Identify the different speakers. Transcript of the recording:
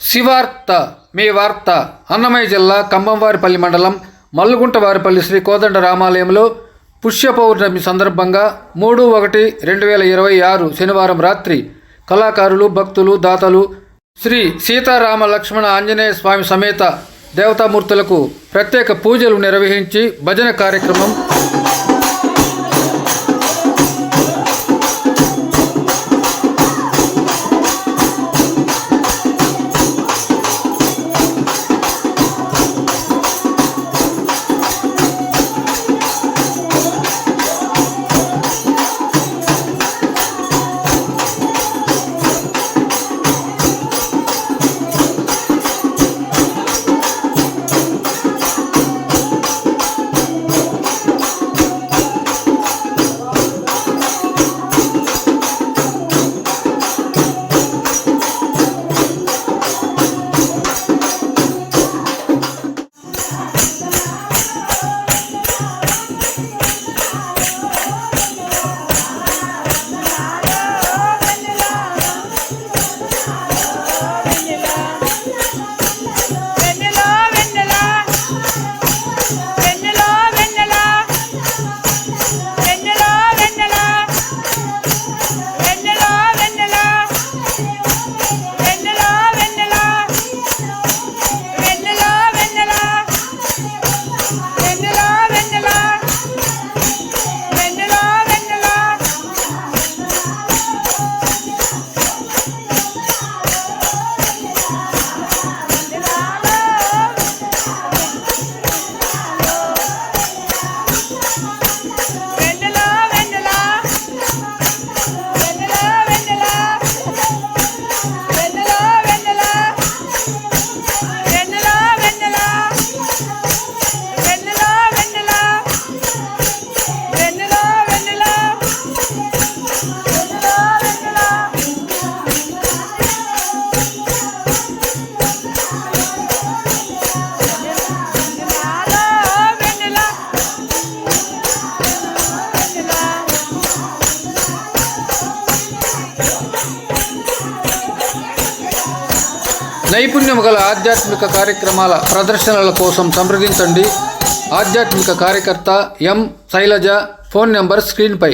Speaker 1: శివార్త మీ వార్త. అన్నమయ్య జిల్లా కంభంవారిపల్లి మండలం మల్లుగుంటవారిపల్లి శ్రీ కోదండ రామాలయంలో పుష్య పౌర్ణమి సందర్భంగా 3/1/2026 శనివారం రాత్రి కళాకారులు, భక్తులు, దాతలు శ్రీ సీతారామ లక్ష్మణ ఆంజనేయ స్వామి సమేత దేవతామూర్తులకు ప్రత్యేక పూజలు నిర్వహించి భజన కార్యక్రమం నైపుణ్యం గల ఆధ్యాత్మిక కార్యక్రమాల ప్రదర్శనల కోసం సంప్రదించండి. ఆధ్యాత్మిక కార్యకర్త ఎం శైలజ. ఫోన్ నెంబర్ స్క్రీన్పై.